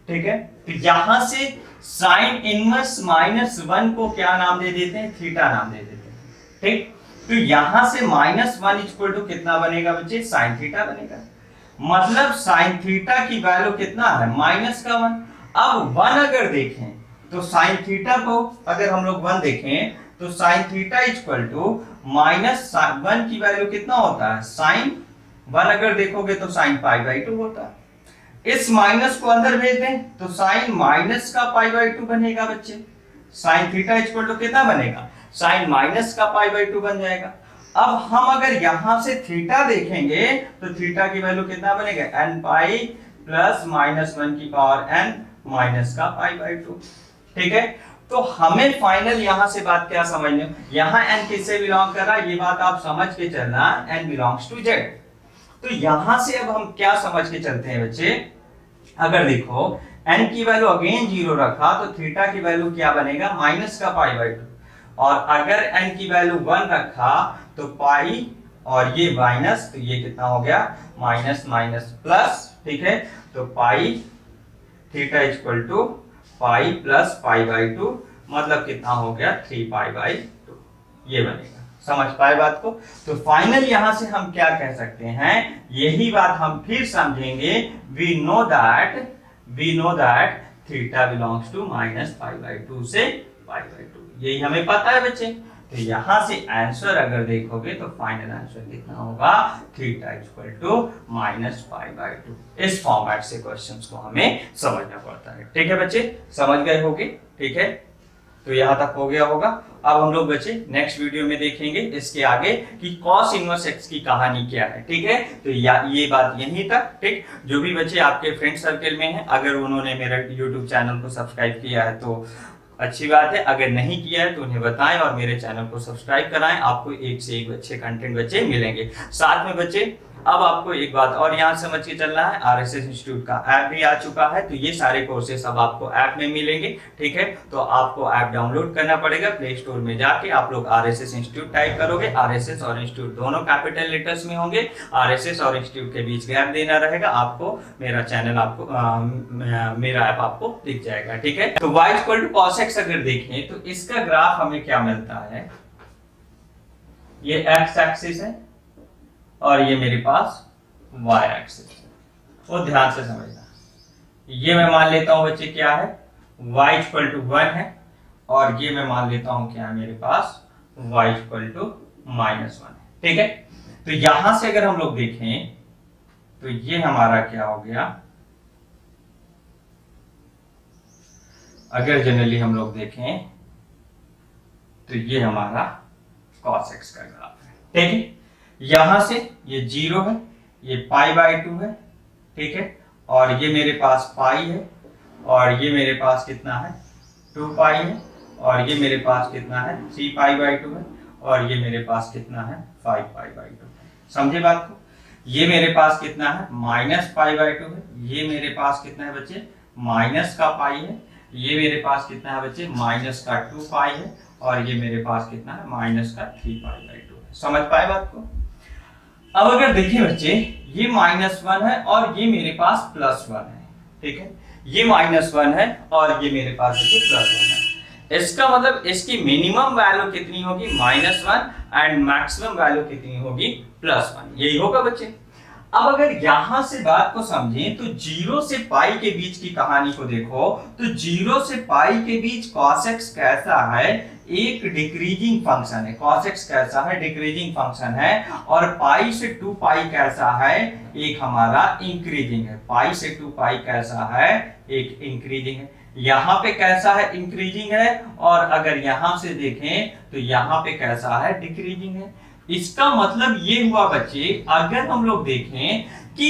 ठीक है, तो यहां से साइन इनवर्स -1 को क्या नाम दे देते हैं, थीटा नाम दे देते हैं। ठीक, तो यहां से -1 इक्वल टू कितना बनेगा बच्चे, साइन थीटा बनेगा। मतलब साइन थीटा की वैल्यू कितना है, -1। अब 1 अगर देखें तो साइन थीटा को अगर हम लोग 1 देखें तो साइन थीटा इक्वल टू -1 की वैल्यू कितना होता है, साइन 1 अगर देखोगे तो साइन π/2 होता है। इस माइनस को अंदर भेज दें तो साइन माइनस का π/2 बनेगा बच्चे। साइन थीटा इक्वल टू कितना बनेगा, साइन माइनस का π/2 बन जाएगा। अब हम अगर यहां से थीटा देखेंगे तो थीटा की वैल्यू कितना बनेगा, n पाई प्लस -1 की पावर n माइनस का π/2। ठीक है, तो हमें फाइनल यहां से बात क्या समझनी, यहां n किससे बिलोंग कर रहा है, ये बात आप समझ के चलना, n बिलोंग्स टू z। तो यहां से अब हम क्या समझ के चलते हैं बच्चे, अगर देखो n की वैल्यू अगेन 0 रखा तो थीटा की वैल्यू क्या बनेगा, माइनस का π/2, और अगर n की वैल्यू 1 रखा तो पाई और ये माइनस, तो ये कितना हो गया माइनस माइनस प्लस। ठीक है, तो pi theta equal to pi plus π/2, मतलब कितना हो गया 3π/2, ये बनेगा। समझ पाए बात को। तो फाइनल यहां से हम क्या कह सकते हैं, यही बात हम फिर समझेंगे, we know that theta belongs to -π/2 से π/2, यही हमें पता है बच्चे। तो यहां से आंसर अगर देखोगे तो फाइनल आंसर कितना होगा, थीटा इक्वल टू -π/2। इस फॉर्मेट से क्वेश्चंस को हमें समझना पड़ता है। ठीक है बच्चे, समझ गए होगे। ठीक है, तो यहाँ तक हो गया होगा। अब हम लोग बच्चे नेक्स्ट वीडियो में देखेंगे इसके आगे कि कॉस इनवर्स एक्स की कहानी क्या है। ठीक है, तो ये बात यहीं तक। ठीक, जो भी बच्चे आपके फ्रेंड सर्कल में हैं, अगर उन्होंने मेरा यूट्यूब चैनल को सब्सक्राइब किया है तो अच्छी बात है, अगर नहीं किया है तो उन्हें बताएं और मेरे चैनल को सब्सक्राइब कराएं। आपको एक से एक अच्छे कंटेंट बच्चे मिलेंगे। साथ में बच्चे अब आपको एक बात और यहाँ समझ के चलना है, आरएसएस इंस्टीट्यूट का ऐप भी आ चुका है, तो ये सारे कोर्सेस अब आपको ऐप में मिलेंगे। ठीक है, तो आपको ऐप डाउनलोड करना पड़ेगा। प्ले स्टोर में जाके आप लोग आरएसएस इंस्टीट्यूट टाइप करोगे, आरएसएस और इंस्टीट्यूट दोनों कैपिटल लेटर्स में होंगे। आरएसएस और इंस्टीट्यूट के बीच गैप देना रहेगा, आपको मेरा चैनल मेरा ऐप आपको दिख जाएगा। ठीक है, तो y = cos x अगर देखें तो इसका ग्राफ हमें क्या मिलता है, ये x एक्सिस है और ये मेरे पास y एक्सिस है। वो ध्यान से समझना, ये मैं मान लेता हूं बच्चे क्या है, y = 1 है, और ये मैं मान लेता हूं क्या है मेरे पास y = -1 है। ठीक है, तो यहां से अगर हम लोग देखें तो ये हमारा क्या हो गया, अगर जनरली हम लोग देखें तो ये हमारा cos x का ग्राफ है। ठीक है, यहां से ये 0 है, ये π/2 है। ठीक है, और ये मेरे पास पाई है, और ये मेरे पास कितना है 2π है, और ये मेरे पास कितना है 3π/2 है, और ये मेरे पास कितना है 5π/2 है। समझे बात को, ये मेरे पास कितना है -π/2 है, ये मेरे पास कितना है बच्चे माइनस का पाई है, ये मेरे पास कितना है बच्चे -2π है, और ये मेरे पास कितना है -3π/2 है। समझ पाए बात को। अब अगर देखिए बच्चे, ये -1 है और ये मेरे पास +1 है। ठीक है, ये -1 है और ये मेरे पास +1 है। इसका मतलब इसकी मिनिमम वैल्यू कितनी होगी -1 एंड मैक्सिमम वैल्यू कितनी होगी +1, यही होगा बच्चे। अब अगर यहां से बात को समझें तो 0 से पाई के बीच की कहानी को देखो, तो 0 से पाई के बीच cos x कैसा है, एक डिक्रीजिंग फंक्शन है। cos x कैसा है, डिक्रीजिंग फंक्शन है। और पाई से 2 पाई कैसा है, एक हमारा इंक्रीजिंग है। पाई से 2 पाई कैसा है, एक इंक्रीजिंग है। यहाँ पे कैसा है, इंक्रीजिंग है, और अगर यहां से देखें तो यहाँ पे कैसा है, डिक्रीजिंग है। इसका मतलब ये हुआ बच्चे, अगर हम लोग देखें कि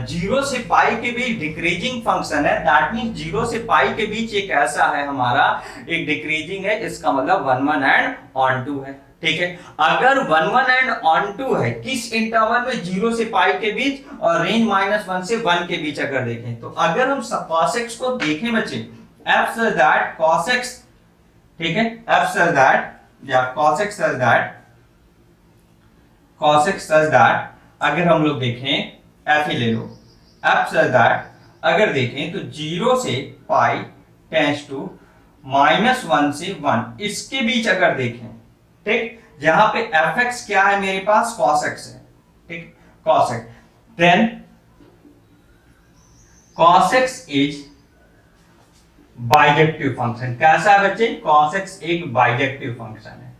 0 से पाई के बीच डिक्रीजिंग फंक्शन है, दैट मींस 0 से पाई के बीच एक ऐसा है हमारा एक डिक्रीजिंग है, इसका मतलब 1 1 एंड ऑन 2 है। ठीक है, अगर 1 1 एंड ऑन 2 है किस इंटरवल में 0 से पाई के बीच और रेंज -1 से 1 के बीच अगर देखें, तो अगर हम cos x को देखें बच्चे, f such that cos x, ठीक है, f such that या cos x such that अगर हम लोग देखें f ही ले लो, f such that अगर देखें तो 0 से पाई टेंड्स टू -1 से 1, इसके बीच अगर देखें, ठीक, जहां पे fx क्या है मेरे पास cos x है। ठीक, cos x, then cos x is bijective function. कैसा है बच्चे, cos x एक बाइजेक्टिव फंक्शन है।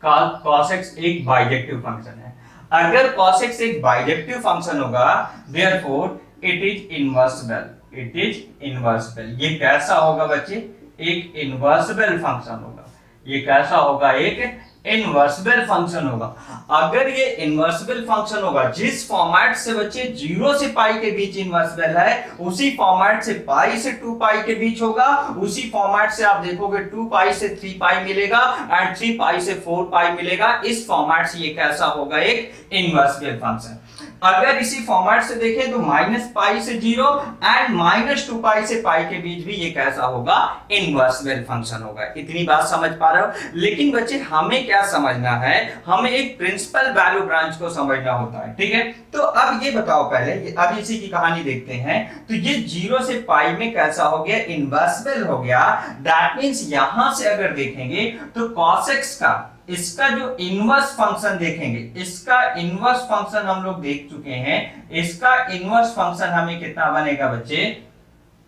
cos x एक बाइजेक्टिव फंक्शन है। अगर cos x एक बाइजेक्टिव फंक्शन होगा, therefore it is invertible. It is invertible. ये कैसा होगा बच्चे, एक इनवर्सिबल फंक्शन होगा। ये कैसा होगा, एक इनवर्सिबल फंक्शन होगा। अगर ये इनवर्सिबल फंक्शन होगा, जिस फॉर्मेट से बच्चे 0 से पाई के बीच इनवर्सिबल है, उसी फॉर्मेट से पाई से 2 पाई के बीच होगा। उसी फॉर्मेट से आप देखोगे 2 पाई से 3 पाई मिलेगा एंड 3 पाई से 4 पाई मिलेगा। इस फॉर्मेट से ये कैसा होगा, एक इनवर्सिबल फंक्शन। अगर इसी फॉर्मेट से देखें तो -पाई से 0 एंड -2 पाई से पाई के बीच भी ये कैसा होगा, इनवर्सिबल फंक्शन होगा। इतनी बात समझ पा रहे हो। लेकिन बच्चे हमें क्या समझना है, हमें एक प्रिंसिपल वैल्यू ब्रांच को समझना होता है। ठीक है, तो अब ये बताओ पहले, अब इसी की कहानी देखते हैं। तो ये 0 से पाई में कैसा हो गया, इनवर्सिबल हो गया। दैट मींस यहां से अगर देखेंगे तो cos x का इसका जो इनवर्स फंक्शन देखेंगे, इसका इनवर्स फंक्शन हम लोग देख चुके हैं। इसका इनवर्स फंक्शन हमें कितना बनेगा बच्चे,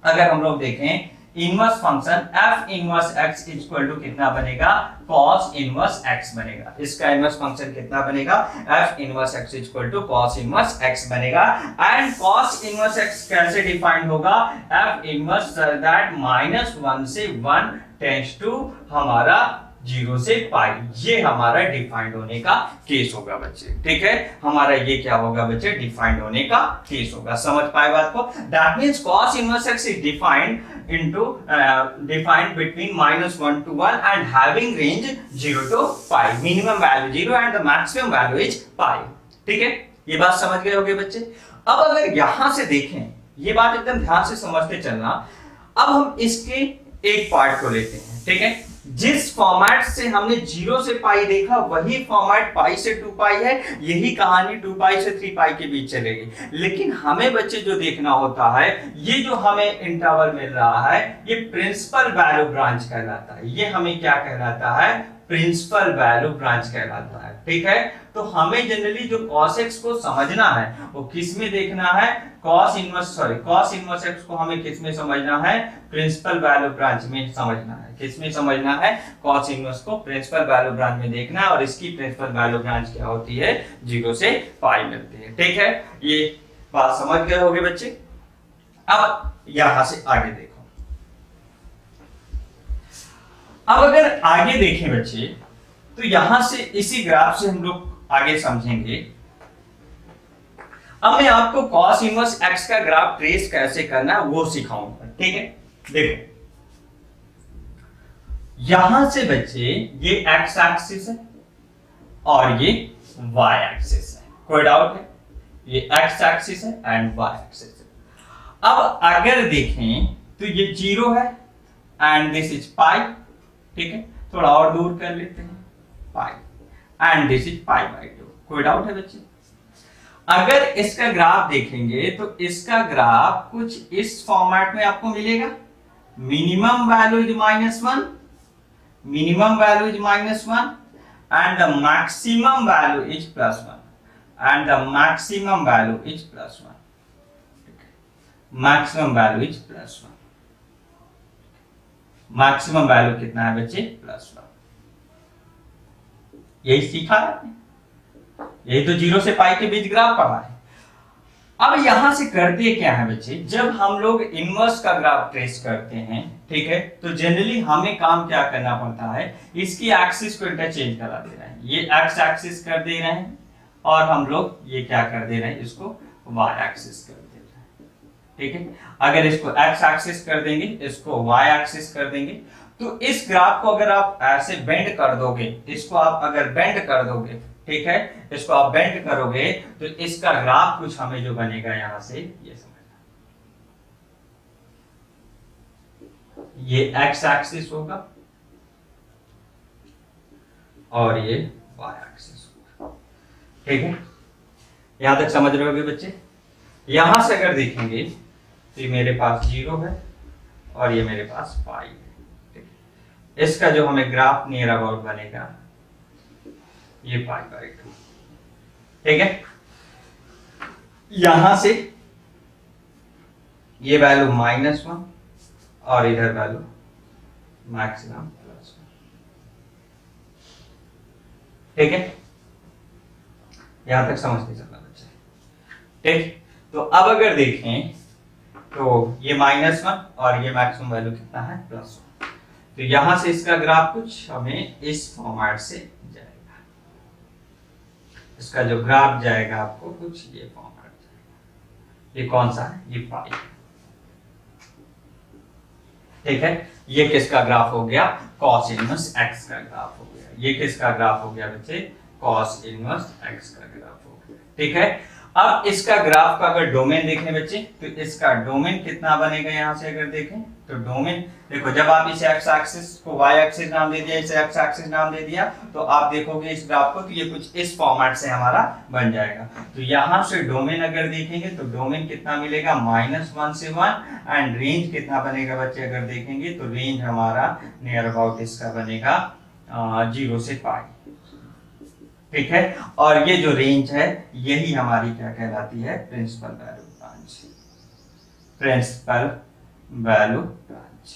अगर हम लोग देखें inverse function f inverse x equal to कितना बनेगा, cos इनवर्स x बनेगा। इसका इनवर्स फंक्शन कितना बनेगा, f inverse x equal to cos inverse x बनेगा। एंड cos इनवर्स x कैसे डिफाइंड होगा, f इनवर्स दैट -1 से 1 टेंड्स टू हमारा 0 से पाई, ये हमारा डिफाइंड होने का केस होगा बच्चे। ठीक है, हमारा ये क्या होगा बच्चे, डिफाइंड होने का केस होगा। समझ पाए बात को? That means cos inverse x is defined into defined between -1 to 1 and having range 0 to pi, minimum value 0 and the maximum value is pi। ठीक है, ये बात समझ गए होंगे बच्चे। अब अगर यहां से देखें, ये बात एकदम ध्यान से समझते चलना। अब हम इसके एक पार्ट को लेते हैं। ठीक है, जिस फॉर्मेट से हमने 0 से पाई देखा वही फॉर्मेट पाई से 2 पाई है, यही कहानी 2 पाई से 3 पाई के बीच चलेगी। लेकिन हमें बच्चे जो देखना होता है, ये जो हमें इंटरवल मिल रहा है ये प्रिंसिपल वैल्यू ब्रांच कहलाता है। ये हमें क्या कहलाता है, प्रिंसिपल वैल्यू ब्रांच कहलाता है। ठीक है, तो हमें जनरली जो cos x को समझना है वो किस में देखना है, cos इनवर्स x को हमें किस में समझना है, प्रिंसिपल वैल्यू ब्रांच में समझना है। किस में समझना है, cos इनवर्स को प्रिंसिपल वैल्यू ब्रांच में देखना है। और इसकी प्रिंसिपल वैल्यू ब्रांच क्या होती है, 0 से पाई मिलती है। ठीक है, ये बात समझ गए होंगे बच्चे। अब यहां से आगे देखो। अब अगर आगे देखें बच्चे, तो यहां से इसी ग्राफ से हम लोग आगे समझेंगे। अब मैं आपको cos इनवर्स x का ग्राफ ट्रेस कैसे करना है वो सिखाऊंगा। ठीक है, देखो यहां से बच्चे ये x एक्सिस है और ये y एक्सिस है, कोई डाउट है? ये x एक्सिस है एंड y एक्सिस है। अब अगर देखें तो ये 0 है एंड दिस इज पाई। ठीक है, थोड़ा और दूर कर लेते हैं, pi and this is pi by 2। कोई डाउट है बच्चे? अगर इसका ग्राफ देखेंगे तो इसका ग्राफ कुछ इस फॉर्मेट में आपको मिलेगा। Minimum value is -1, minimum value is -1 and the maximum value is +1 and the maximum value is +1। Maximum value is +1। Maximum value कितना है बच्चे, +1। यही सीखा आपने, यही तो 0 से पाई के बीच ग्राफ पढ़ा है। अब यहां से करते क्या है बच्चे, जब हम लोग इनवर्स का ग्राफ ट्रेस करते हैं, ठीक है, तो जनरली हमें काम क्या करना पड़ता है, इसकी एक्सिस को इंटरचेंज करा दे रहे हैं। ये एक्स एक्सिस कर दे रहे हैं और हम लोग ये क्या कर दे रहे हैं, इसको वाई एक्सिस कर दे रहे हैं। ठीक है, अगर इसको एक्स एक्सिस कर देंगे, इसको वाई एक्सिस कर देंगे, तो इस ग्राफ को अगर आप ऐसे बेंड कर दोगे, इसको आप अगर बेंड कर दोगे, ठीक है, इसको आप बेंड करोगे तो इसका ग्राफ कुछ हमें जो बनेगा यहां से ये समझना, ये एक्स एक्सिस होगा और ये वाई एक्सिस होगा। ठीक है, यहां तक समझ रहे होगे बच्चे। यहां से अगर देखेंगे तो ये मेरे पास 0 है और ये मेरे पास पाई है। इसका जो हमें ग्राफ नियर अबाउट बनेगा ये पाई बाय 2। ठीक है, यहां से ये वैल्यू -1 और इधर वैल्यू मैक्सिमम +1। ठीक है, यहां तक समझते चलना बच्चे। ठीक, तो अब अगर देखें तो ये -1 और ये मैक्सिमम वैल्यू कितना है, +1। तो यहां से इसका ग्राफ कुछ हमें इस फॉर्मेट से जाएगा। इसका जो ग्राफ जाएगा आपको कुछ ये फॉर्मेट जाएगा। ये कौन सा है, ये पाई। ठीक है, ये किसका ग्राफ हो गया, cos इनवर्स x का ग्राफ हो गया। ये किसका ग्राफ हो गया बच्चे, cos इनवर्स x का ग्राफ हो गया। ठीक है, अब इसका ग्राफ का अगर डोमेन देखें बच्चे, तो इसका डोमेन कितना बनेगा, यहां से अगर देखें तो डोमेन देखो, जब आप इसे x एक्सिस को y एक्सिस नाम दे दिया, इसे x एक्सिस नाम दे दिया, तो आप देखोगे इस ग्राफ को तो ये कुछ इस फॉर्मेट से हमारा बन जाएगा। तो यहां से डोमेन अगर देखेंगे तो डोमेन कितना मिलेगा, -1 से 1 एंड रेंज कितना बनेगा बच्चे, अगर देखेंगे तो रेंज हमारा नियर अबाउट इसका बनेगा 0 से पाई। ठीक है, और ये जो रेंज है यही हमारी क्या कहलाती है, principal value branch. Principal value branch.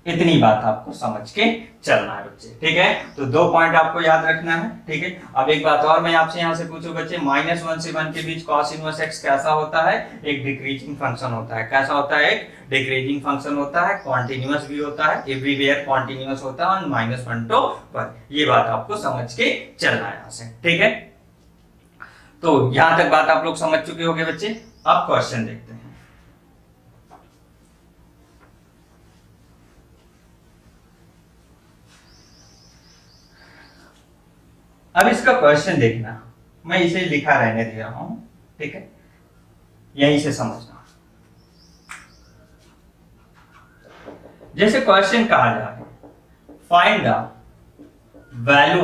इतनी बात आपको समझ के चलना है बच्चे, ठीक है। तो 2 पॉइंट आपको याद रखना है, ठीक है। अब एक बात और मैं आपसे यहाँ से पूछूं बच्चे, -1 से 1 के बीच cos इनवर्स x कैसा होता है? एक डिक्रीजिंग फंक्शन होता है। कैसा होता है? एक डिक्रीजिंग फंक्शन होता है, कॉन्टिन्यूअस भी होता है, एवरीवेयर कॉन्टिन्यूअस होता है, -1 to 1। ये बात आपको समझ के चलना है यहाँ से, ठीक है। तो यहां तक बात आप लोग समझ चुके होंगे बच्चे। अब क्वेश्चन देखते हैं। अब इसका क्वेश्चन देखना, मैं इसे लिखा रहने दे रहा हूं, ठीक है, यहीं से समझना। जैसे क्वेश्चन कहा जा रहा है, find the value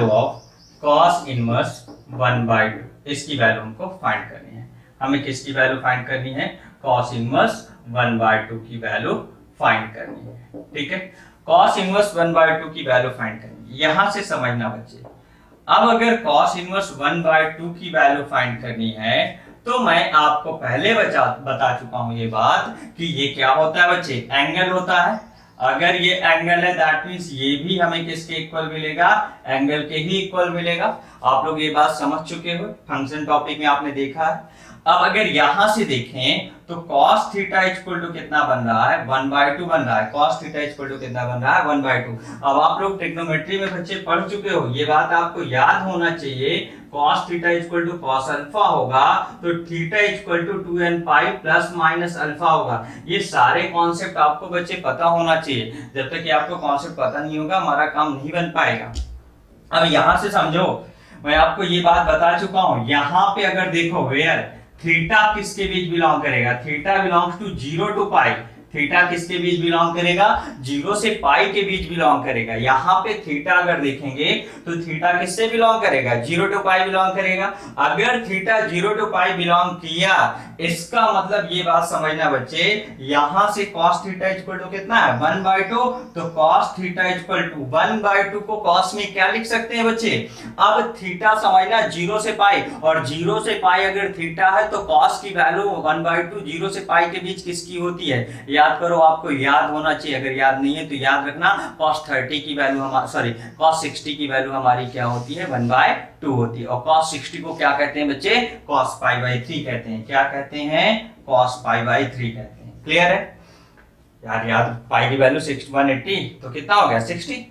of cos inverse 1/2। इसकी वैल्यू हमको फाइंड करनी है। हमें किसकी वैल्यू फाइंड करनी है? cos इनवर्स 1/2 की वैल्यू फाइंड करनी है, ठीक है। cos इनवर्स 1/2 की वैल्यू फाइंड करनी है, यहां से समझना बच्चे। अब अगर cos इनवर्स 1/2 की वैल्यू फाइंड करनी है, तो मैं आपको पहले बता चुका हूं ये बात कि ये क्या होता है बच्चे? एंगल होता है। अगर ये एंगल है दैट मींस ये भी हमें किसके इक्वल मिलेगा? एंगल के ही इक्वल मिलेगा। आप लोग ये बात समझ चुके हो, फंक्शन टॉपिक में आपने देखा है। अब अगर यहां से देखें तो cos थीटा इक्वल टू कितना बन रहा है? 1/2 बन रहा है। cos थीटा इक्वल टू कितना बन रहा है? 1/2। अब आप लोग ट्रिग्नोमेट्री में बच्चे पढ़ चुके हो, ये बात आपको याद होना चाहिए। cos theta equal to cos alpha होगा, तो theta equal to 2n pi plus minus alpha होगा। ये सारे कॉन्सेप्ट आपको बच्चे पता होना चाहिए। जब तक कि आपको कॉन्सेप्ट पता नहीं होगा, हमारा काम नहीं बन पाएगा। अब यहां से समझो, मैं आपको ये बात बता चुका हूं। यहां पे अगर देखो, वेयर थीटा किसके बीच बिलोंग करेगा? Theta belongs to 0 to pi. Theta किसके बीच बिलोंग करेगा? 0 से पाई के बीच बिलोंग करेगा। यहाँ पे थीटा अगर देखेंगे तो थीटा किससे बिलोंग करेगा? 0 to पाई बिलोंग करेगा। अगर थीटा 0 to पाई बिलोंग किया, इसका मतलब ये बात समझना बच्चे, यहां से cos थीटा इक्वल टू कितना है? 1/2। तो cos थीटा इक्वल टू 1/2 को cos में क्या लिख सकते हैं बच्चे? अब थीटा समझना 0 से पाई, और 0 से पाई अगर थीटा है तो cos की वैल्यू 1/2 0 से पाई के बीच किसकी होती है? याद करो, आपको याद होना चाहिए। अगर याद नहीं है तो याद रखना, cos 30 की वैल्यू cos 60 की वैल्यू हमारी क्या होती है? 1/2 होती है। और cos 60 को क्या कहते हैं बच्चे? cos π/3 कहते हैं। क्या कहते हैं? cos π/3 कहते हैं। क्लियर है यार? याद, पाई की वैल्यू 180 तो कितना हो गया? 60।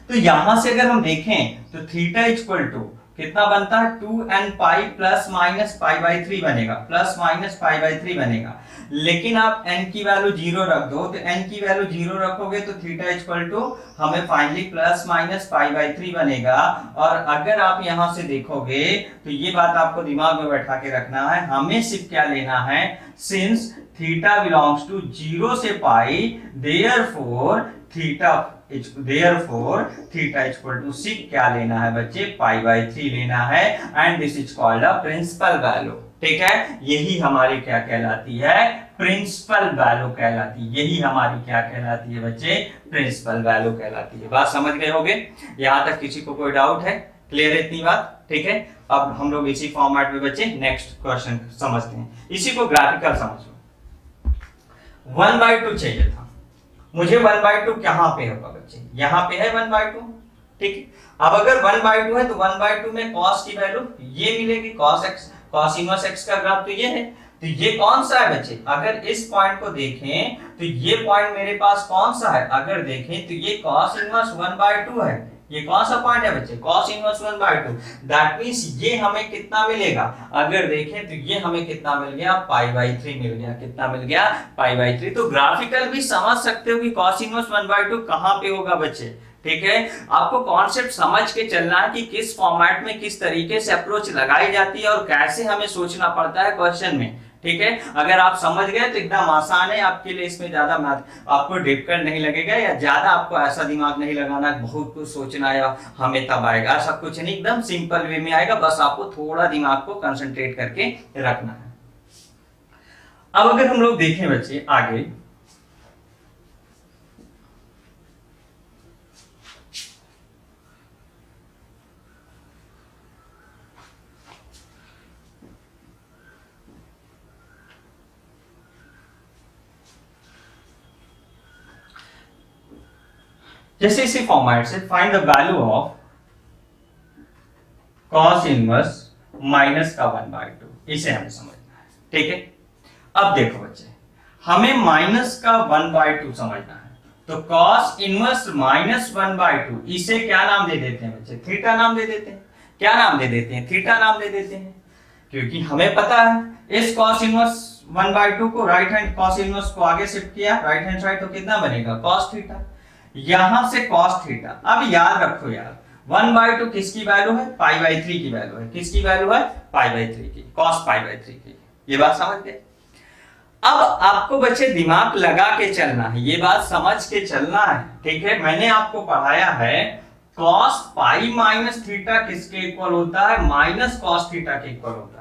तो यहां से अगर हम देखें तो थीटा इक्वल टू कितना बनता है? 2n पाई प्लस माइनस π/3 बनेगा, प्लस माइनस π/3 बनेगा। लेकिन आप n की वैल्यू 0 रख दो, तो n की वैल्यू 0 रखोगे तो थीटा इक्वल टू हमें फाइनली प्लस माइनस π/3 बनेगा। और अगर आप यहां से देखोगे तो ये बात आपको दिमाग में बैठा के रखना है, हमें सिर्फ क्या लेना है? सिंस थीटा बिलोंग्स टू 0 से pi, therefore theta equal to सिक क्या लेना है बच्चे? π/3 लेना है। And this is called a principal value, ठीक है। यही हमारी क्या कहलाती है? प्रिंसिपल वैल्यू कहलाती है। यही हमारी क्या कहलाती है बच्चे? प्रिंसिपल वैल्यू कहलाती है। बात समझ गए होगे? यहां तक किसी को कोई डाउट है? क्लियर है इतनी बात? ठीक है। अब हम लोग इसी फॉर्मेट में बच्चे नेक्स्ट क्वेश्चन समझते हैं। इसी को ग्राफिकल समझो। 1/2 चाहिए था मुझे। 1/2 कहां पे होगा बच्चे? यहां पे है 1/2, ठीक है। अब अगर 1/2 है तो 1/2 में cos की वैल्यू ये मिलेगी, cos इनवर्स x का ग्राफ तो ये है। तो ये कौन सा है बच्चे? अगर इस पॉइंट को देखें तो ये पॉइंट मेरे पास कौन सा है? अगर देखें तो ये cos इनवर्स 1/2 है। ये कौन सा पॉइंट है बच्चे? cos inverse 1/2। दैट मींस ये हमें कितना मिलेगा? अगर देखें तो ये हमें कितना मिल गया? π/3 मिल गया। कितना मिल गया? π/3। तो ग्राफिकल भी समझ सकते हो कि cos इनवर्स 1/2 कहां पे होगा बच्चे, ठीक है। आपको कॉन्सेप्ट समझ के चलना है कि किस फॉर्मेट में किस तरीके से अप्रोच लगाई जाती है और कैसे हमें सोचना पड़ता है क्वेश्चन में, ठीक है। अगर आप समझ गए तो एकदम आसान है आपके लिए, इसमें ज्यादा आपको डिफिकल्ट नहीं लगेगा, या ज्यादा आपको ऐसा दिमाग नहीं लगाना बहुत कुछ सोचना या हमें तब आएगा, सब कुछ नहीं, एकदम सिंपल वे में आएगा। बस आपको थोड़ा दिमाग को कंसंट्रेट करके रखना है। अब अगर हम लोग देखें बच्चे आगे, जैसे इसी फॉर्मेट से find the value of cos inverse minus का 1/2, इसे हमें समझना है। ठीक है, अब देखो बच्चे, हमें माइनस का 1/2 समझना है, तो cos इनवर्स माइनस 1/2, इसे क्या नाम दे देते हैं बच्चे? थीटा नाम दे देते हैं। क्या नाम दे देते हैं? थीटा नाम दे देते हैं, क्योंकि हमें पता है इस cos इनवर्स 1/2 को राइट हैंड cos इनवर्स को आगे शिफ्ट किया राइट हैंड साइड, तो कितना बनेगा? cos theta. यहां से cos थीटा। अब याद रखो यार, 1/2 किसकी वैल्यू है? π/3 की वैल्यू है। किसकी वैल्यू है? π/3 की, cos π/3 की। ये बात समझ गए? अब आपको बच्चे दिमाग लगा के चलना है, ये बात समझ के चलना है। ठीक है, मैंने आपको पढ़ाया है cos पाई माइनस थीटा किसके इक्वल होता है? माइनस cos थीटा के इक्वल होता है।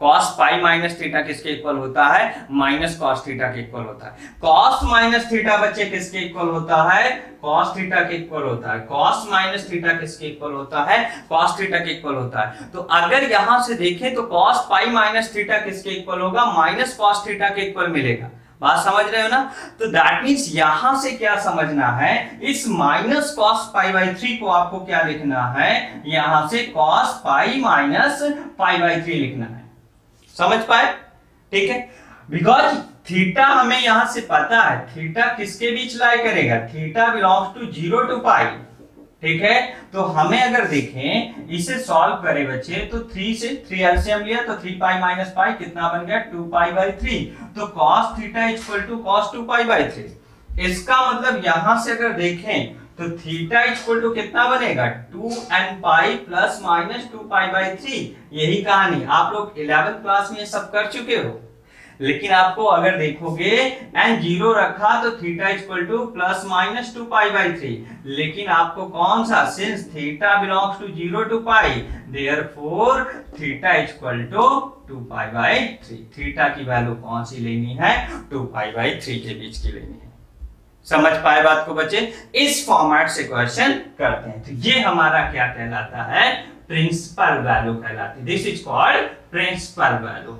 cos पाई माइनस थीटा किसके इक्वल होता है? माइनस cos थीटा के इक्वल होता है। cos माइनस थीटा बच्चे किसके इक्वल होता है? cos थीटा के इक्वल होता है। cos माइनस थीटा किसके इक्वल होता है? cos थीटा के इक्वल होता है। तो अगर यहां से देखें तो cos पाई माइनस थीटा किसके इक्वल होगा? माइनस cos थीटा के इक्वल मिलेगा। बात समझ रहे हो ना? तो दैट मींस यहां से क्या समझना है, इस माइनस cos π/3 को आपको क्या लिखना है? यहां से cos पाई माइनस π/3 लिखना है। समझ पाए? ठीक है, बिकॉज थीटा हमें यहां से पता है, थीटा किसके बीच लाई करेगा? थीटा बिलोंग्स टू 0 टू पाई। ठीक है, तो हमें अगर देखें, इसे सॉल्व करें बच्चे, तो 3 से 3 एलसीएम लिया तो 3 पाई माइनस पाई कितना बन गया? 2 पाई/3। तो cos theta equal to cos 2 pi. इसका मतलब यहां से अगर देखें तो थीटा इक्वल टू कितना बनेगा? 2n pi plus minus 2 पाई/3। यही कहानी आप लोग 11th क्लास में ये सब कर चुके हो, लेकिन आपको अगर देखोगे n 0 रखा तो theta equal to plus minus 2 पाई/3, लेकिन आपको कौन सा? Since theta belongs to 0 to pi, therefore theta equal to 2 पाई/3। थीटा की वैल्यू कौन सी लेनी है? 2 पाई/3 के बीच की लेनी है। समझ पाए बात को बच्चे? इस फॉर्मेट से क्वेश्चन करते हैं। तो ये हमारा क्या कहलाता है? प्रिंसिपल वैल्यू कहलाती है। This is called principal value.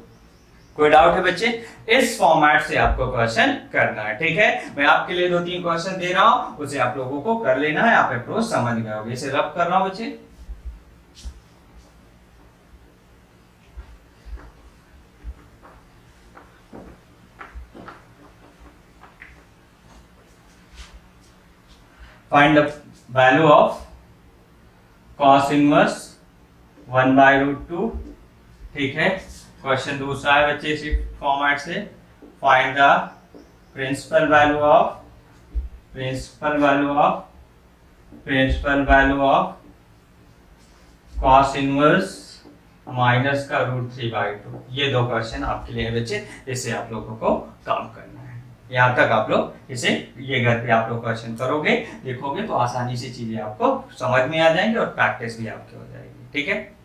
कोई डाउट है बच्चे? इस फॉर्मेट से आपको क्वेश्चन करना है। ठीक है, मैं आपके लिए 2-3 क्वेश्चन दे रहा हूं, उसे आप लोगों को कर लेना है। आप अप्रोच समझ गए होंगे। इसे रब कर रहा हूं बच्चे। Find the value of cos inverse 1/√2। ठीक है, क्वेश्चन दूसरा है बच्चे इसी फॉर्मेट से, find the principal value of cos inverse minus का √3/2। ये 2 क्वेश्चन आपके लिए है बच्चे, इसे आप लोगों को काम करना है। यहाँ तक आप लोग इसे ये घर पे आप लोग क्वेश्चन करोगे, देखोगे तो आसानी से चीजें आपको समझ में आ जाएंगी और प्रैक्टिस भी आपकी हो जाएगी। ठीक है।